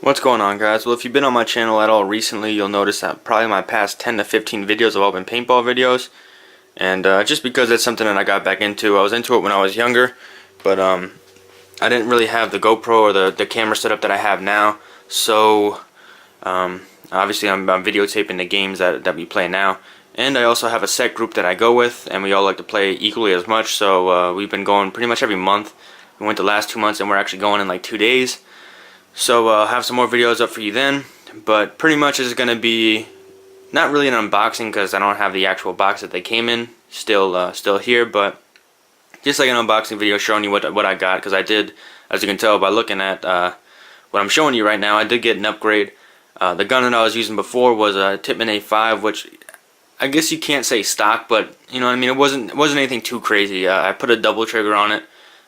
What's going on, guys? Well, if you've been on my channel at all recently, you'll notice that probably my past 10 to 15 videos have all been paintball videos. And just because it's something that I got back into. I was into it when I was younger, but I didn't really have the GoPro or the camera setup that I have now. So obviously I'm videotaping the games that we play now. And I also have a set group that I go with, and we all like to play equally as much. So we've been going pretty much every month. We went the last 2 months, and we're actually going in like 2 days. So I'll have some more videos up for you then, but pretty much it's going to be not really an unboxing because I don't have the actual box that they came in still here, but just like an unboxing video showing you what I got, because I did, as you can tell by looking at what I'm showing you right now, I did get an upgrade. The gun that I was using before was a Tippmann A5, which I guess you can't say stock, but you know what I mean, it wasn't anything too crazy. I put a double trigger on it,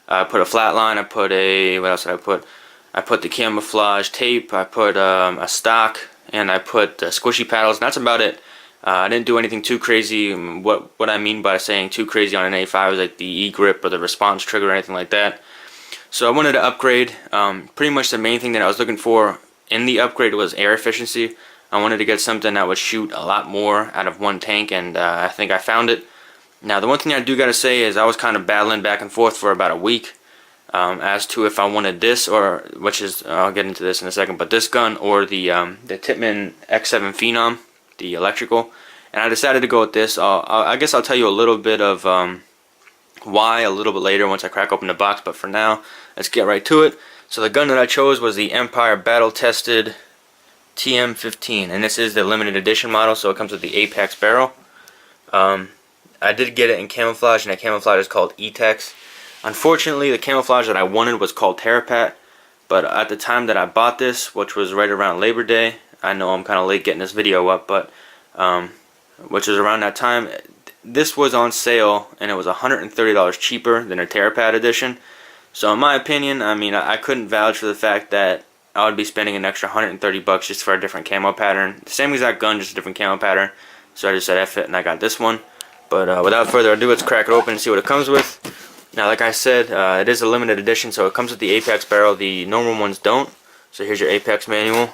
I put a flat line, I put a, what else did I put? I put the camouflage tape, I put a stock, and I put squishy paddles, and that's about it. I didn't do anything too crazy. What I mean by saying too crazy on an A5 is like the E-grip or the response trigger or anything like that. So I wanted to upgrade. Pretty much the main thing that I was looking for in the upgrade was air efficiency. I wanted to get something that would shoot a lot more out of one tank, and I think I found it. Now the one thing I do gotta say is I was kind of battling back and forth for about a week. As to if I wanted this, or which is I'll get into this in a second, but this gun or the Tippmann X7 Phenom, the electrical, and I decided to go with this. I guess I'll tell you a little bit of why a little bit later once I crack open the box, but for now let's get right to it. So the gun that I chose was the Empire Battle Tested TM15, and this is the limited edition model, so it comes with the Apex barrel. I did get it in camouflage, and that camouflage is called E-Tex. Unfortunately, the camouflage that I wanted was called Terrapat, but at the time that I bought this, which was right around Labor Day, I know I'm kind of late getting this video up, but which was around that time, this was on sale, and it was $130 cheaper than a Terrapat edition. So in my opinion, I mean, I couldn't vouch for the fact that I would be spending an extra $130 just for a different camo pattern. The same exact gun, just a different camo pattern. So I just said F it, and I got this one. But without further ado, let's crack it open and see what it comes with. Now, like I said, it is a limited edition, so it comes with the Apex barrel. The normal ones don't. So here's your Apex manual.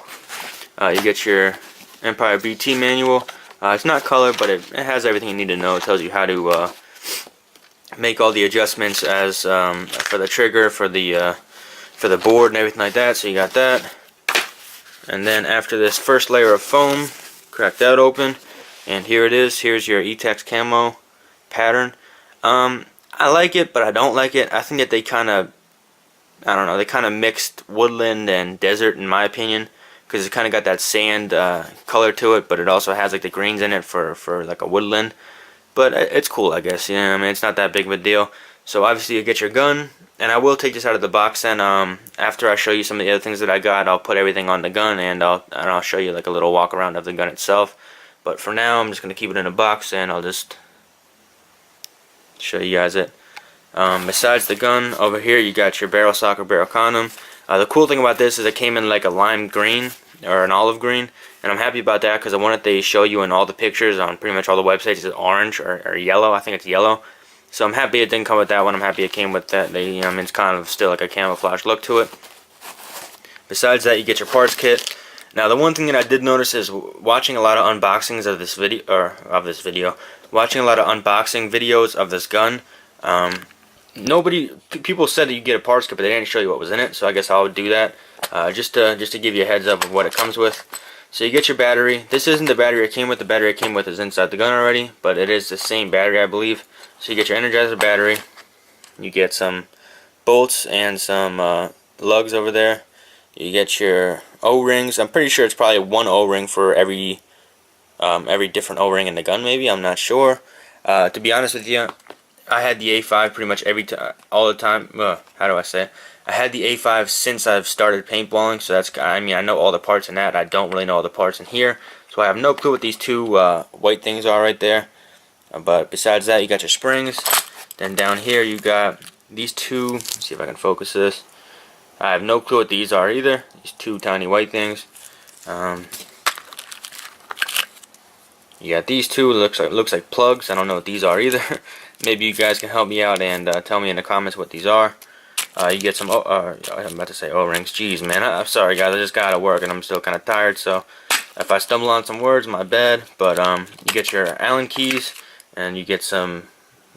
You get your Empire BT manual. It's not colored, but it has everything you need to know. It tells you how to make all the adjustments as for the trigger, for the board, and everything like that. So you got that. And then after this first layer of foam, crack that open, and here it is. Here's your E-Tex camo pattern. I like it, but I don't like it. I think that they kind of, I don't know, they kind of mixed woodland and desert in my opinion, because it kind of got that sand color to it, but it also has like the greens in it for like a woodland. But it's cool, I guess. You know, I mean, it's not that big of a deal. So obviously you get your gun, and I will take this out of the box, and after I show you some of the other things that I got, I'll put everything on the gun, and I'll show you like a little walk around of the gun itself. But for now, I'm just gonna keep it in a box, and I'll just show you guys it. Besides the gun, over here you got your barrel sock or barrel condom. The cool thing about this is it came in like a lime green or an olive green, and I'm happy about that because the one that they show you in all the pictures on pretty much all the websites is orange or yellow. I think it's yellow. So I'm happy it didn't come with that one. I'm happy it came with that. I mean, it's kind of still like a camouflage look to it. Besides that, you get your parts kit. Now, the one thing that I did notice is watching a lot of unboxings of this video, watching a lot of unboxing videos of this gun. People said that you get a parts kit, but they didn't show you what was in it. So I guess I'll do that just to give you a heads up of what it comes with. So you get your battery. This isn't the battery it came with. The battery it came with is inside the gun already, but it is the same battery, I believe. So you get your Energizer battery. You get some bolts and some lugs over there. You get your O-rings. I'm pretty sure it's probably one O-ring for every different O-ring in the gun. Maybe, I'm not sure. To be honest with you, I had the A5 pretty much all the time. How do I say it? I had the A5 since I've started paintballing, so that's, I mean, I know all the parts in that. I don't really know all the parts in here, so I have no clue what these two white things are right there. But besides that, you got your springs. Then down here you got these two. Let's see if I can focus this. I have no clue what these are either. These two tiny white things. You got these two. Looks like plugs. I don't know what these are either. Maybe you guys can help me out and tell me in the comments what these are. You get some, I'm about to say O-rings. Jeez, man, I'm sorry, guys. I just got out of work and I'm still kind of tired, so if I stumble on some words, my bad. But you get your Allen keys, and you get some,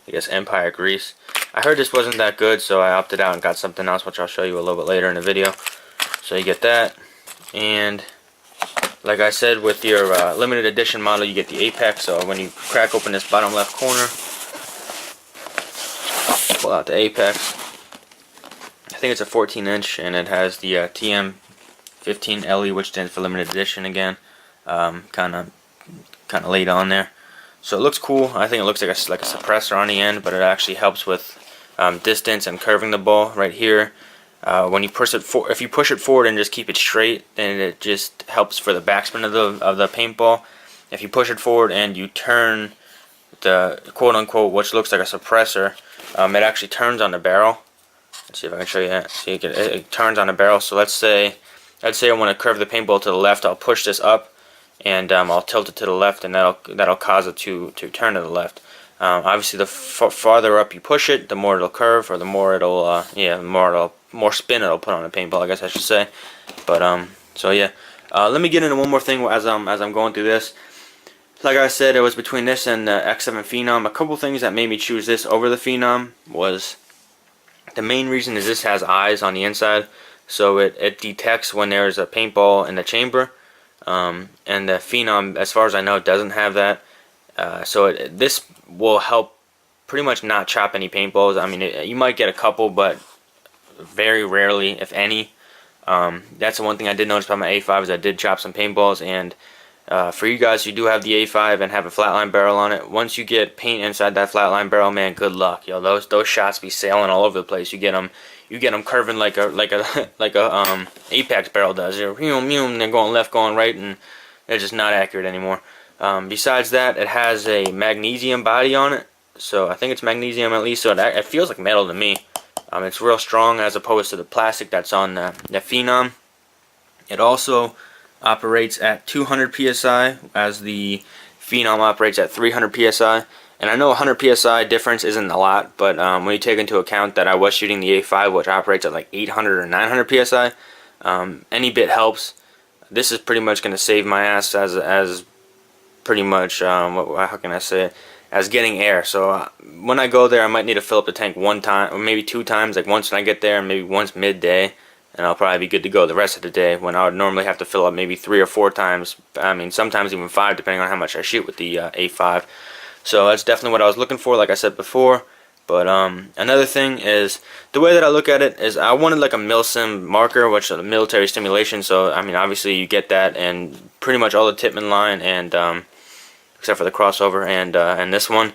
I guess, Empire grease. I heard this wasn't that good, so I opted out and got something else, which I'll show you a little bit later in the video. So you get that, and like I said, with your limited edition model, you get the Apex. So when you crack open this bottom left corner, pull out the Apex. I think it's a 14-inch, and it has the TM15 LE, which stands for limited edition again, kind of laid on there. So it looks cool. I think it looks like a suppressor on the end, but it actually helps with distance and curving the ball right here. When you push it if you push it forward and just keep it straight, then it just helps for the backspin of the paintball. If you push it forward and you turn the quote-unquote, which looks like a suppressor, it actually turns on the barrel. Let's see if I can show you that. See, it turns on the barrel. So let's say I want to curve the paintball to the left. I'll push this up, and I'll tilt it to the left, and that'll cause it to turn to the left. Obviously, the farther up you push it, the more it'll curve, or the more it'll more spin it'll put on the paintball, I guess I should say. But so yeah, let me get into one more thing as I'm going through this. Like I said, it was between this and the X7 Phenom. A couple things that made me choose this over the Phenom was, the main reason is this has eyes on the inside, so it detects when there's a paintball in the chamber, and the Phenom, as far as I know, doesn't have that. So this will help pretty much not chop any paintballs. I mean, you might get a couple, but very rarely, if any. That's the one thing I did notice about my A5 is I did chop some paintballs, and for you guys who do have the A5 and have a flatline barrel on it, once you get paint inside that flatline barrel, man, good luck. Yo, those shots be sailing all over the place. You get them curving like a Apex barrel does. They're going left, going right, and they're just not accurate anymore. Besides that, it has a magnesium body on it, so I think it's magnesium at least. So it feels like metal to me. It's real strong as opposed to the plastic that's on the Phenom. It also operates at 200 psi, as the Phenom operates at 300 psi. And I know 100 psi difference isn't a lot, but when you take into account that I was shooting the A5, which operates at like 800 or 900 psi, any bit helps. This is pretty much going to save my ass as pretty much, how can I say it, as getting air. So when I go there, I might need to fill up the tank one time, or maybe two times, like once when I get there and maybe once midday, and I'll probably be good to go the rest of the day, when I would normally have to fill up maybe 3 or 4 times. I mean, sometimes even 5, depending on how much I shoot with the A5. So that's definitely what I was looking for, like I said before. But another thing is, the way that I look at it is, I wanted like a milsim marker, which is a military stimulation. So I mean, obviously you get that in pretty much all the Tippmann line, and except for the crossover and this one.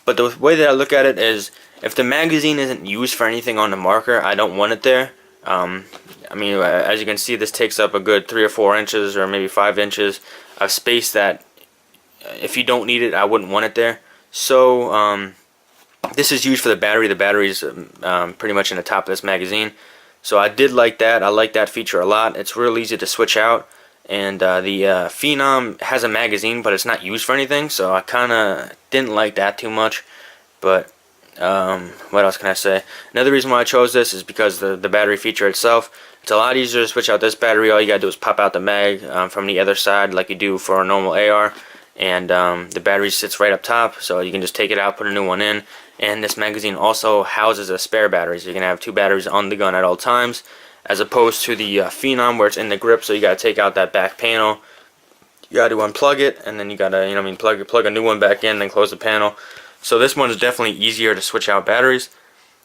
But the way that I look at it is, if the magazine isn't used for anything on the marker, I don't want it there. I mean, as you can see, this takes up a good 3 or 4 inches, or maybe 5 inches of space that, if you don't need it, I wouldn't want it there. So this is used for the battery. The battery's pretty much in the top of this magazine. So I did like that. I like that feature a lot. It's real easy to switch out. And the Phenom has a magazine, but it's not used for anything. So I kind of didn't like that too much. But what else can I say? Another reason why I chose this is because the battery feature itself. It's a lot easier to switch out this battery. All you gotta do is pop out the mag from the other side, like you do for a normal AR, and the battery sits right up top, so you can just take it out, put a new one in. And this magazine also houses a spare battery, so you can have 2 batteries on the gun at all times, as opposed to the Phenom, where it's in the grip. So you gotta take out that back panel, you gotta unplug it, and then you gotta, plug a new one back in, then close the panel. So this one is definitely easier to switch out batteries.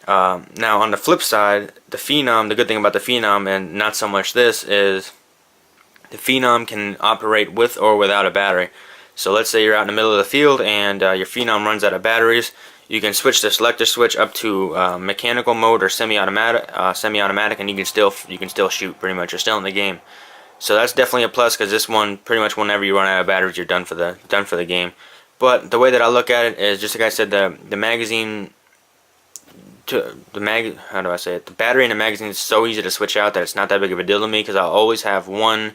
Now on the flip side, the Phenom, the good thing about the Phenom, and not so much this, is the Phenom can operate with or without a battery. So let's say you're out in the middle of the field and your Phenom runs out of batteries. You can switch the selector switch up to mechanical mode or semi-automatic, and you can still shoot. Pretty much, you're still in the game. So that's definitely a plus, because this one, pretty much whenever you run out of batteries, you're done for the game. But the way that I look at it is, just like I said, the magazine, how do I say it? The battery in the magazine is so easy to switch out that it's not that big of a deal to me, because I'll always have one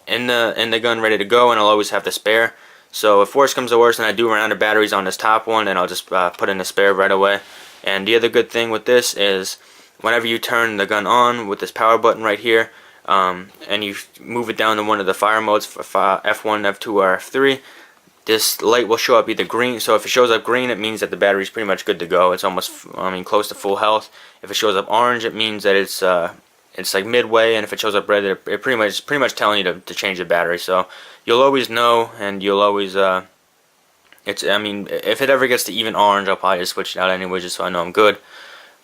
in the gun ready to go, and I'll always have the spare. So if worse comes to worse and I do run out of batteries on this top one, then I'll just put in the spare right away. And the other good thing with this is, whenever you turn the gun on with this power button right here, and you move it down to one of the fire modes, F1, F2, or F3, this light will show up either green. So if it shows up green, it means that the battery is pretty much good to go. It's almost, close to full health. If it shows up orange, it means that it's like midway, and if it shows up red, it pretty much telling you to change the battery. So you'll always know, and you'll always if it ever gets to even orange, I'll probably just switch it out anyway, just so I know I'm good.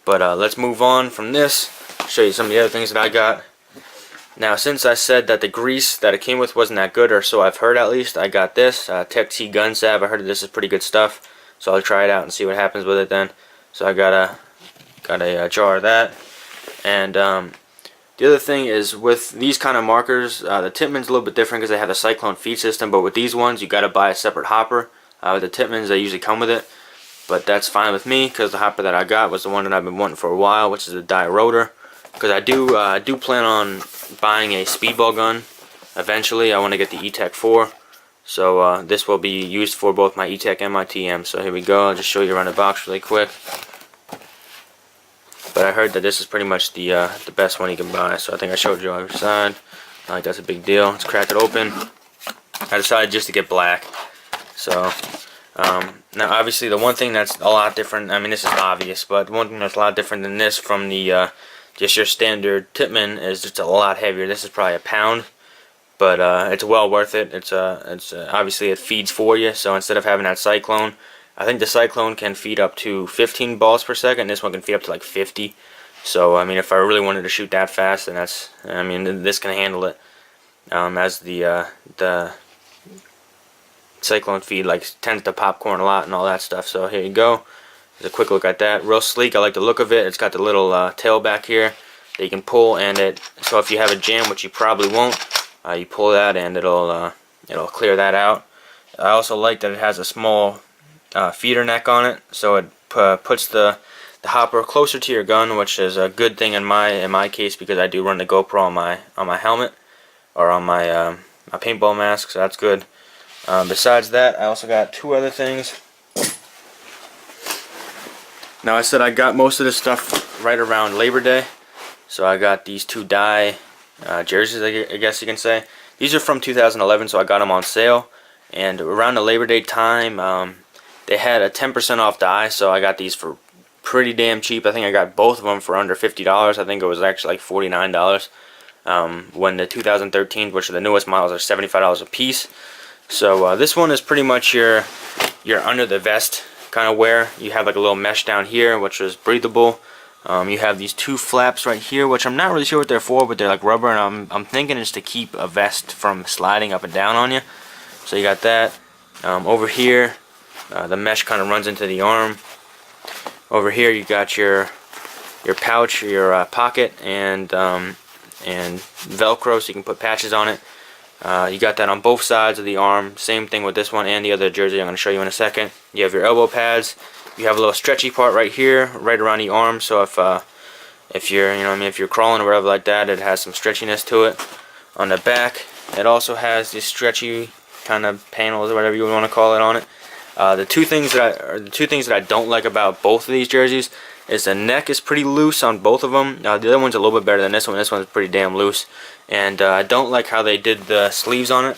But let's move on from this. Show you some of the other things that I got. Now, since I said that the grease that it came with wasn't that good, or so I've heard at least, I got this Tech T gun salve. I heard that this is pretty good stuff, so I'll try it out and see what happens with it then. So I got a jar of that. And the other thing is, with these kind of markers, the Tippmann's a little bit different because they have the Cyclone feed system, but with these ones you got to buy a separate hopper. With the Tippmann's, they usually come with it, but that's fine with me because the hopper that I got was the one that I've been wanting for a while, which is the Dye Rotor. Because I do plan on buying a speedball gun eventually. I want to get the E-Tech 4, so this will be used for both my E-Tech and my TM. So here we go. I'll just show you around the box really quick. But I heard that this is pretty much the best one you can buy, so I think I showed you on the side. Like, that's a big deal. Let's crack it open. I decided just to get black. So now obviously the one thing that's a lot different, this is obvious, but one thing that's a lot different than this from the just your standard Tippmann is just a lot heavier. This is probably a pound, but it's well worth it. It's obviously it feeds for you, so instead of having that Cyclone, I think the Cyclone can feed up to 15 balls per second. This one can feed up to like 50. So if I really wanted to shoot that fast, then this can handle it. As the Cyclone feed tends to popcorn a lot and all that stuff. So here you go. There's a quick look at that. Real sleek. I like the look of it. It's got the little tail back here that you can pull, and so if you have a jam, which you probably won't, you pull that and it'll clear that out. I also like that it has a small feeder neck on it, so it puts the hopper closer to your gun, which is a good thing in my case because I do run the GoPro on my helmet or on my paintball mask, so that's good. Besides that, I also got two other things. Now, I said I got most of this stuff right around Labor Day, so I got these two Dye jerseys, I guess you can say. These are from 2011, so I got them on sale, and around the Labor Day time, they had a 10% off Dye, so I got these for pretty damn cheap. I think I got both of them for under $50. I think it was actually like $49, when the 2013, which are the newest models, are $75 a piece. So this one is pretty much your under the vest kind of wear. You have like a little mesh down here, which is breathable. You have these two flaps right here, which I'm not really sure what they're for, but they're like rubber, and I'm thinking it's to keep a vest from sliding up and down on you. So you got that. Over here, the mesh kind of runs into the arm. Over here, you got your pouch, your pocket, and Velcro, so you can put patches on it. You got that on both sides of the arm. Same thing with this one and the other jersey I'm going to show you in a second. You have your elbow pads. You have a little stretchy part right here, right around the arm. So if you're, if you're crawling or whatever like that, it has some stretchiness to it. On the back, it also has this stretchy kind of panels or whatever you want to call it on it. The two things that I don't like about both of these jerseys is the neck is pretty loose on both of them. The other one's a little bit better than this one. This one's pretty damn loose. And I don't like how they did the sleeves on it.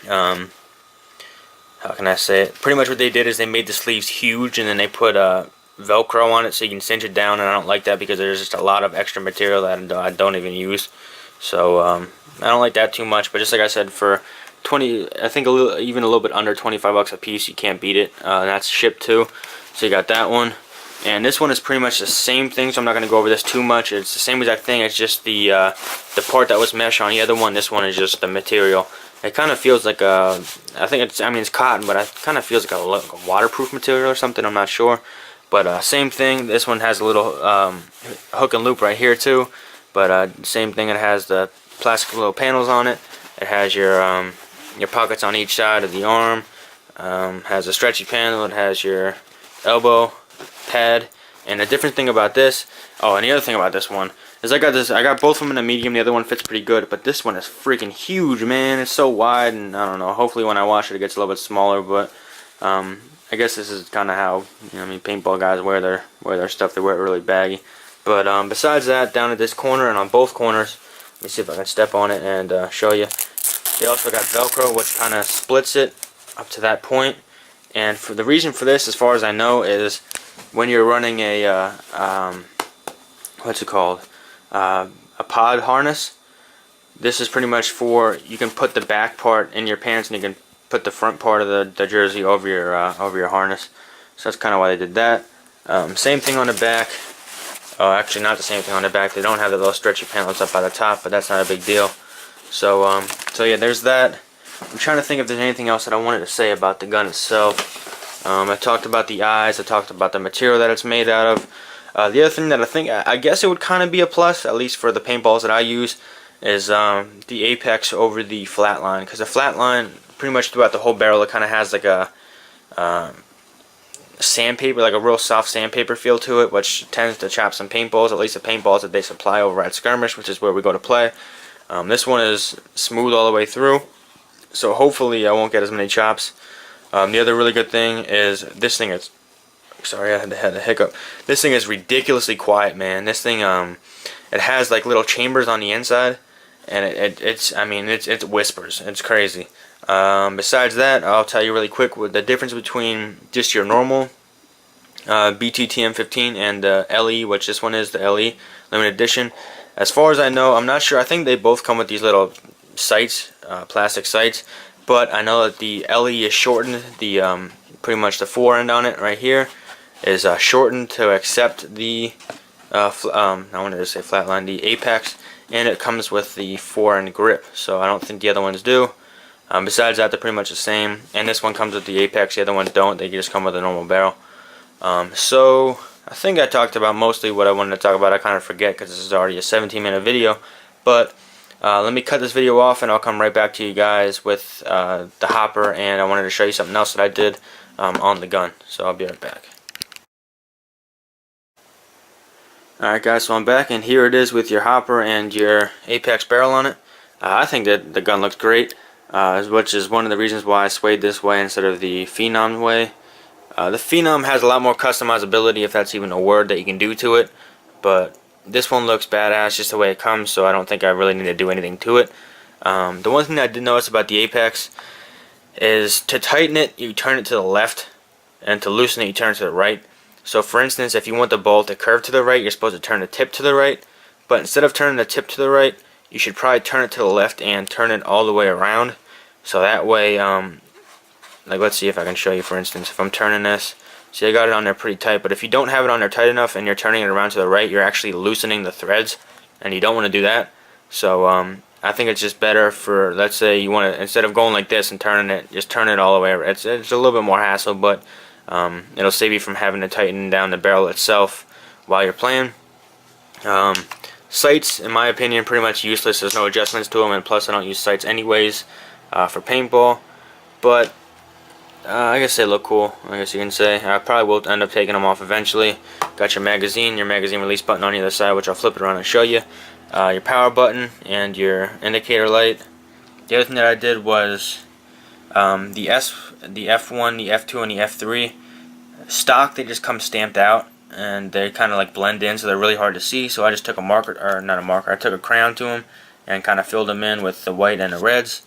How can I say it? Pretty much what they did is they made the sleeves huge, and then they put Velcro on it so you can cinch it down, and I don't like that because there's just a lot of extra material that I don't even use. So I don't like that too much, but just like I said, for 20, I think even a little bit under 25 bucks a piece, you can't beat it. And that's shipped too. So you got that one. And this one is pretty much the same thing, so I'm not going to go over this too much. It's the same exact thing. It's just the part that was mesh on the other one. This one is just the material. It kind of feels like a, it's cotton, but it kind of feels like a waterproof material or something. I'm not sure. But same thing. This one has a little hook and loop right here too. But same thing. It has the plastic little panels on it. It has your pockets on each side of the arm. Has a stretchy panel. It has your elbow pad. And the different thing about this, and the other thing about this one is I got both of them in a medium. The other one fits pretty good, but this one is freaking huge, man. It's so wide, and I don't know, hopefully when I wash it, it gets a little bit smaller. But I guess this is kind of how paintball guys wear their stuff. They wear it really baggy. But besides that, down at this corner and on both corners, let me see if I can step on it and show you. They also got Velcro, which kind of splits it up to that point. And for the reason for this, as far as I know, is when you're running a what's it called, a pod harness. This is pretty much for, you can put the back part in your pants and you can put the front part of the jersey over your harness. So that's kind of why they did that. Same thing on the back. Oh, actually not the same thing on the back. They don't have the little stretchy panels up by the top, but that's not a big deal. So so yeah, there's that. I'm trying to think if there's anything else that I wanted to say about the gun itself. I talked about the eyes. I talked about the material that it's made out of. The other thing that I guess it would kind of be a plus, at least for the paintballs that I use, is the apex over the flat line. Because the flat line, pretty much throughout the whole barrel, it kind of has like a sandpaper, like a real soft sandpaper feel to it, which tends to chop some paintballs, at least the paintballs that they supply over at Skirmish, which is where we go to play. This one is smooth all the way through, so hopefully I won't get as many chops. The other really good thing is this thing is, sorry, I had a hiccup. This thing is ridiculously quiet, man. This thing, it has like little chambers on the inside, and it whispers. It's crazy. Besides that, I'll tell you really quick what the difference between just your normal BTTM15 and the LE, which this one is, the LE limited edition. As far as I know, I'm not sure. I think they both come with these little sights, plastic sights, but I know that the LE is shortened. The pretty much the fore end on it right here is shortened to accept the I wanted to say flatline, the apex, and it comes with the fore end grip. So I don't think the other ones do. Besides that, they're pretty much the same, and this one comes with the apex, the other ones don't. They just come with a normal barrel. So I think I talked about mostly what I wanted to talk about. I kind of forget because this is already a 17-minute video, but let me cut this video off and I'll come right back to you guys with the hopper, and I wanted to show you something else that I did on the gun. So I'll be right back. Alright guys, so I'm back, and here it is with your hopper and your apex barrel on it. I think that the gun looks great. Which is one of the reasons why I swayed this way instead of the Phenom way. The Phenom has a lot more customizability, if that's even a word, that you can do to it, but this one looks badass just the way it comes, so I don't think I really need to do anything to it. The one thing that I did notice about the Apex is to tighten it, you turn it to the left, and to loosen it, you turn it to the right. So for instance, if you want the bolt to curve to the right, you're supposed to turn the tip to the right, but instead of turning the tip to the right, you should probably turn it to the left and turn it all the way around. So that way, like let's see if I can show you, for instance, if I'm turning this, see I got it on there pretty tight, but if you don't have it on there tight enough and you're turning it around to the right, you're actually loosening the threads, and you don't want to do that. So I think it's just better for, let's say you want to, instead of going like this and turning it, just turn it all the way around. It's a little bit more hassle, but it'll save you from having to tighten down the barrel itself while you're playing. Sights, in my opinion, pretty much useless. There's no adjustments to them, and plus I don't use sights anyways for paintball. But I guess they look cool, I guess you can say. I probably will end up taking them off eventually. Got your magazine release button on the other side, which I'll flip it around and show you. Your power button and your indicator light. The other thing that I did was the F1, the F2, and the F3 stock. They just come stamped out, and they kind of like blend in, so they're really hard to see. So I just took a marker, or not a marker, I took a crayon to them and kind of filled them in with the white and the reds.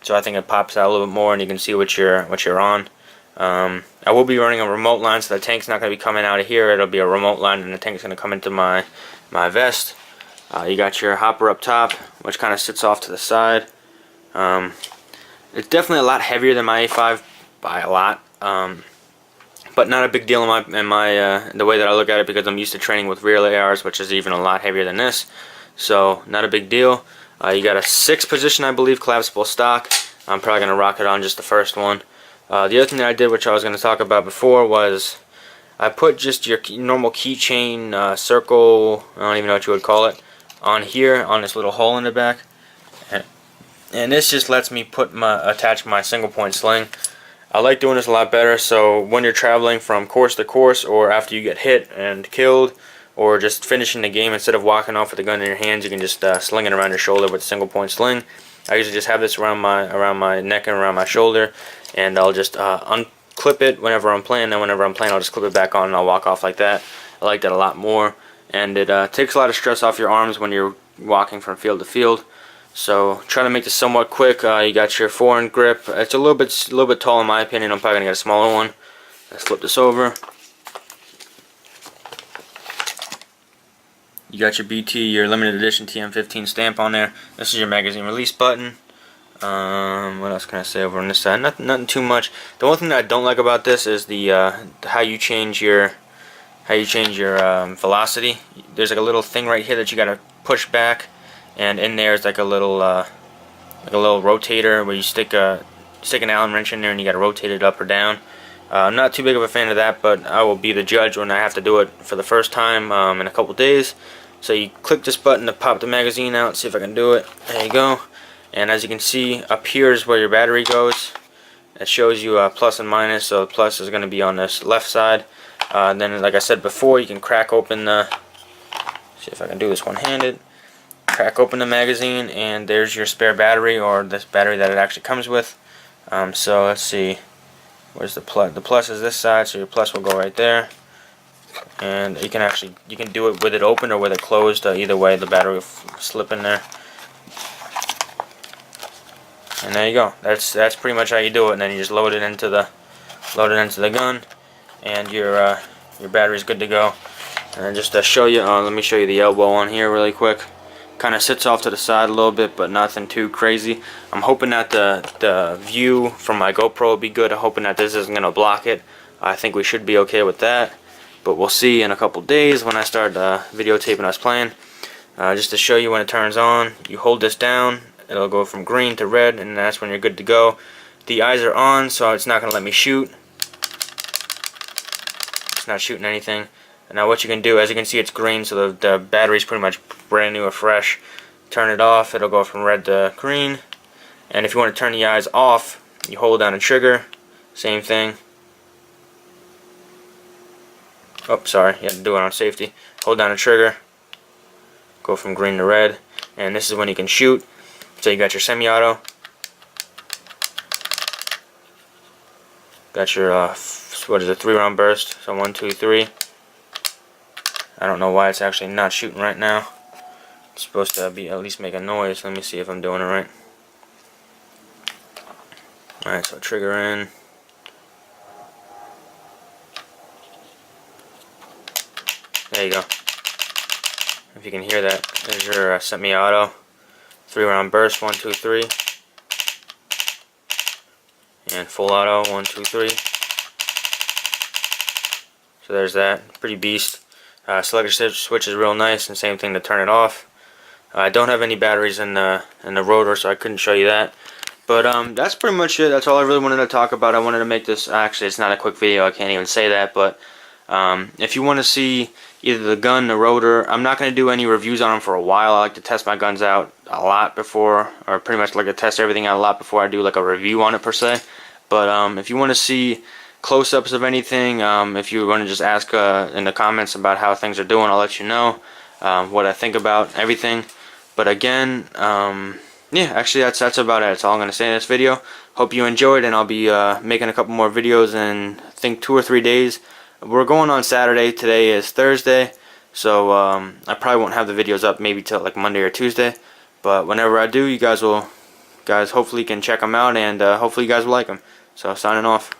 So I think it pops out a little bit more, and you can see what you're on. I will be running a remote line, so the tank's not going to be coming out of here. It'll be a remote line, and the tank's going to come into my vest. You got your hopper up top, which kind of sits off to the side. It's definitely a lot heavier than my A5 by a lot. But not a big deal in my the way that I look at it, because I'm used to training with real ARs, which is even a lot heavier than this. So not a big deal. You got a 6th position, I believe, collapsible stock. I'm probably going to rock it on just the first one. The other thing that I did, which I was going to talk about before, was I put just your normal keychain circle, I don't even know what you would call it, on here, on this little hole in the back. And this just lets me attach my single point sling. I like doing this a lot better, so when you're traveling from course to course, or after you get hit and killed, or just finishing the game, instead of walking off with the gun in your hands, you can just sling it around your shoulder with a single point sling. I usually just have this around my neck and around my shoulder, and I'll just unclip it whenever I'm playing, and whenever I'm playing I'll just clip it back on and I'll walk off like that. I like that a lot more. and it takes a lot of stress off your arms when you're walking from field to field. So try to make this somewhat quick. You got your forehand grip. It's a little bit tall in my opinion. I'm probably gonna get a smaller one. Let's flip this over. You got your BT, your limited edition TM15 stamp on there. This is your magazine release button. What else can I say over on this side? Nothing too much. The one thing that I don't like about this is the how you change your velocity. There's like a little thing right here that you gotta push back, and in there is like a little rotator where you stick an Allen wrench in there and you gotta rotate it up or down. I'm not too big of a fan of that, but I will be the judge when I have to do it for the first time in a couple days. So you click this button to pop the magazine out. See if I can do it. There you go. And as you can see, up here is where your battery goes. It shows you plus and minus. So the plus is going to be on this left side. Then, like I said before, you can crack open the. See if I can do this one-handed. Crack open the magazine, and there's your spare battery, or this battery that it actually comes with. So let's see. Where's the plus? The plus is this side, so your plus will go right there. And you can do it with it open or with it closed. Either way, the battery will slip in there. And there you go. That's pretty much how you do it. And then you just load it into the gun, and your battery's good to go. And just to show you, let me show you the elbow on here really quick. Kind of sits off to the side a little bit, but nothing too crazy. I'm hoping that the view from my GoPro will be good. I'm hoping that this isn't going to block it. I think we should be okay with that, but we'll see in a couple days when I start videotaping us playing. Just to show you when it turns on, you hold this down, it'll go from green to red, and that's when you're good to go. The eyes are on, so it's not going to let me shoot. It's not shooting anything. And now what you can do, as you can see, it's green, so the battery's pretty much brand new or fresh. Turn it off, it'll go from red to green. And if you want to turn the eyes off, you hold down a trigger, same thing. Oh, sorry, you had to do it on safety. Hold down a trigger, go from green to red, and this is when you can shoot. So you got your semi-auto, got your what is it, 3-round burst, so 1, 2, 3. I don't know why it's actually not shooting right now. It's supposed to be at least make a noise. Let me see if I'm doing it right. Alright, so trigger in. There you go. If you can hear that, there's your semi-auto. 3-round burst, 1, 2, 3. And full auto, 1, 2, 3. So there's that. Pretty beast. Selector switch is real nice, and same thing to turn it off. I don't have any batteries in the rotor, so I couldn't show you that. But that's pretty much it. That's all I really wanted to talk about. I wanted to make this, actually it's not a quick video, I can't even say that, but if you want to see either the gun, the rotor, I'm not going to do any reviews on them for a while. I like to test my guns out a lot before, or pretty much like to test everything out a lot before I do like a review on it per se. But if you want to see close-ups of anything, if you want to just ask in the comments about how things are doing, I'll let you know what I think about everything. But again, yeah, actually that's about it. That's all I'm going to say in this video. Hope you enjoyed, and I'll be making a couple more videos in, I think, 2 or 3 days. We're going on Saturday. Today is Thursday, so I probably won't have the videos up maybe till like Monday or Tuesday. But whenever I do, you guys hopefully can check them out, and hopefully you guys will like them. So signing off.